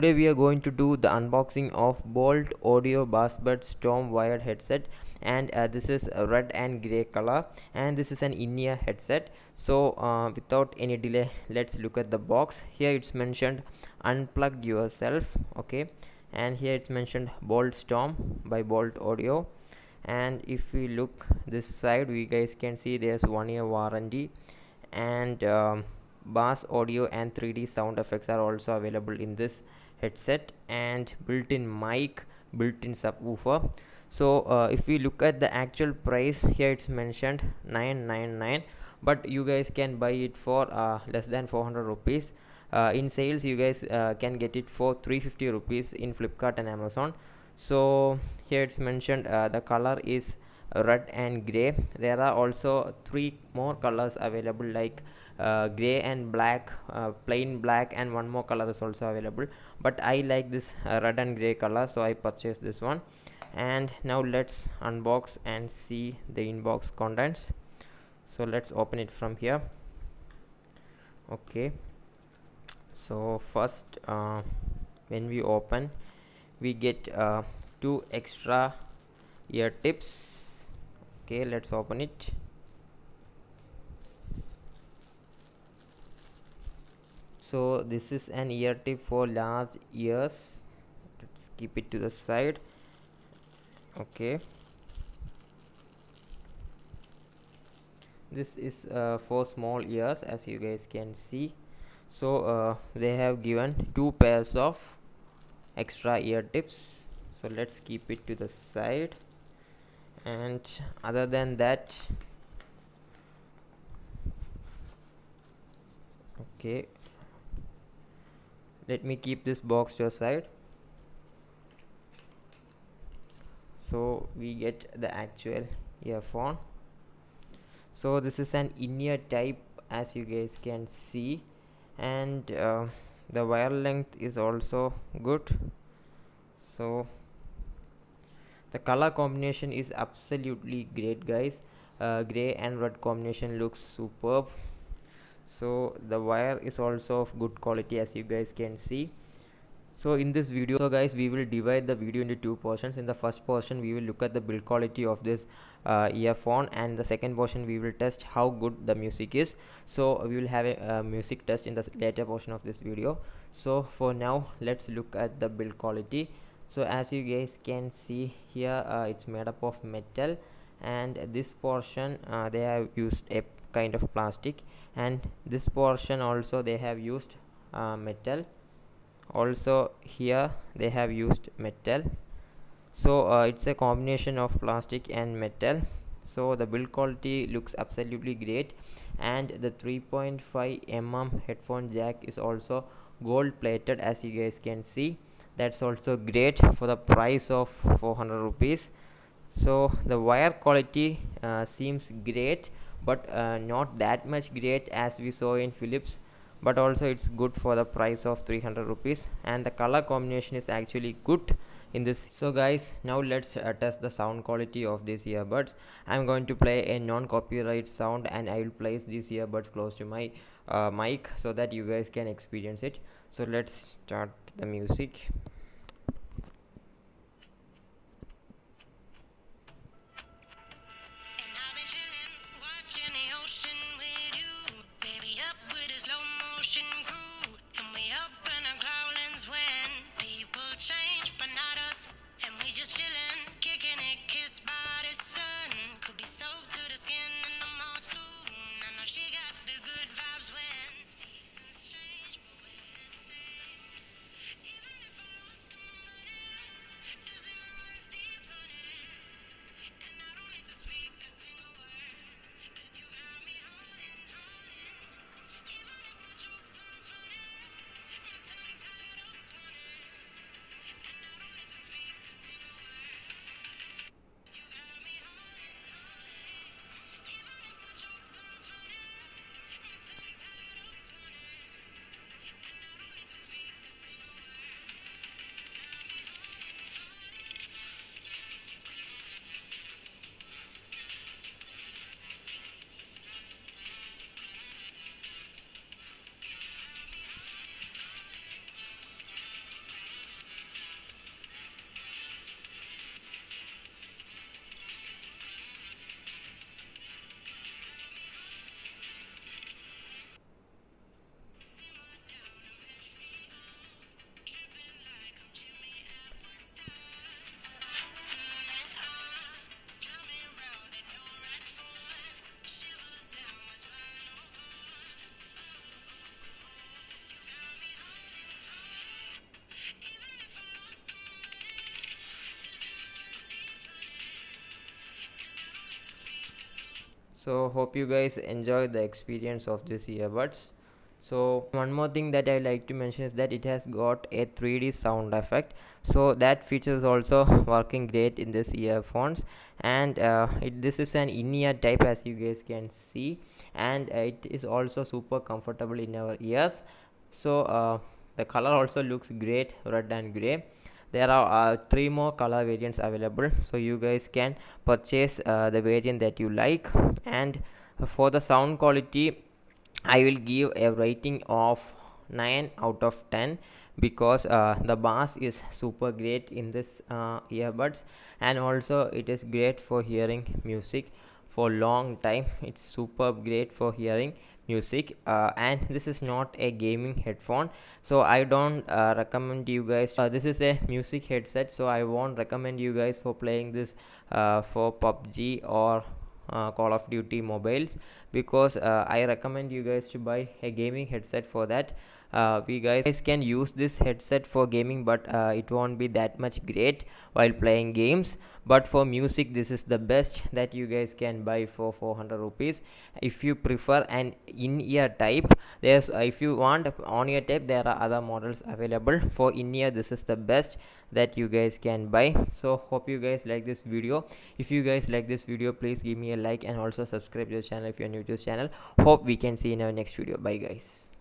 today we are going to do the unboxing of Boult Audio BassBuds Storm wired headset, and this is a red and gray color, and this is an in-ear headset. So without any delay, let's look at the box. Here it's mentioned unplug yourself, okay, and here it's mentioned Boult Storm by Boult Audio. And if we look this side, we guys can see there's 1 year warranty, and bass audio and 3D sound effects are also available in this headset, and built-in mic, built-in subwoofer. So if we look at the actual price, here it's mentioned 999, but you guys can buy it for less than 400 rupees. In sales you guys can get it for 350 rupees in Flipkart and Amazon. So here it's mentioned the color is red and gray. There are also 3 more colors available, like gray and black, plain black, and 1 more color is also available, but I like this red and gray color, so I purchased this one. And now let's unbox and see the inbox contents. So let's open it from here. Okay, so first when we open, we get 2 extra ear tips. Okay, let's open it. So this is an ear tip for large ears. Let's keep it to the side. Okay, this is for small ears, as you guys can see. So they have given 2 pairs of extra ear tips, so let's keep it to the side. And other than that, okay, let me keep this box to the side. So we get the actual earphone. So this is an in-ear type, as you guys can see, and the wire length is also good. So the color combination is absolutely great, guys. Gray and red combination looks superb. So the wire is also of good quality, as you guys can see. So in this video, so guys, we will divide the video into 2 portions. In the first portion we will look at the build quality of this earphone, and the second portion we will test how good the music is. So we will have a music test in the later portion of this video. So for now, let's look at the build quality. So as you guys can see here, it's made up of metal, and this portion they have used a kind of plastic, and this portion also they have used metal. Also here they have used metal. So it's a combination of plastic and metal. So the build quality looks absolutely great, and the 3.5 mm headphone jack is also gold plated, as you guys can see. That's also great for the price of 400 rupees. So the wire quality seems great, but not that much great as we saw in Philips, but also it's good for the price of 300 rupees, and the color combination is actually good in this. So guys, now let's test the sound quality of these earbuds. I'm going to play a non-copyright sound, and I will place these earbuds close to my mic so that you guys can experience it. So let's start the music. So hope you guys enjoy the experience of this earbuds. So one more thing that I like to mention is that it has got a 3D sound effect, so that feature is also working great in this earphones. And this is an in-ear type, as you guys can see, and it is also super comfortable in our ears. So the color also looks great, red and gray. There are three more color variants available, so you guys can purchase the variant that you like. And for the sound quality, I will give a rating of 9 out of 10, because the bass is super great in this earbuds, and also it is great for hearing music for long time. It's super great for hearing music, and this is not a gaming headphone, so I don't recommend you guys. This is a music headset, so I won't recommend you guys for playing this for PUBG or Call of Duty mobiles, because I recommend you guys to buy a gaming headset for that. We guys can use this headset for gaming, but it won't be that much great while playing games. But for music, this is the best that you guys can buy for 400 rupees. If you prefer an in-ear type, there's if you want on-ear type, there are other models available. For in-ear, this is the best that you guys can buy. So hope you guys like this video. If you guys like this video, please give me a like and also subscribe to the channel if you're new to this channel. Hope we can see in our next video. Bye guys.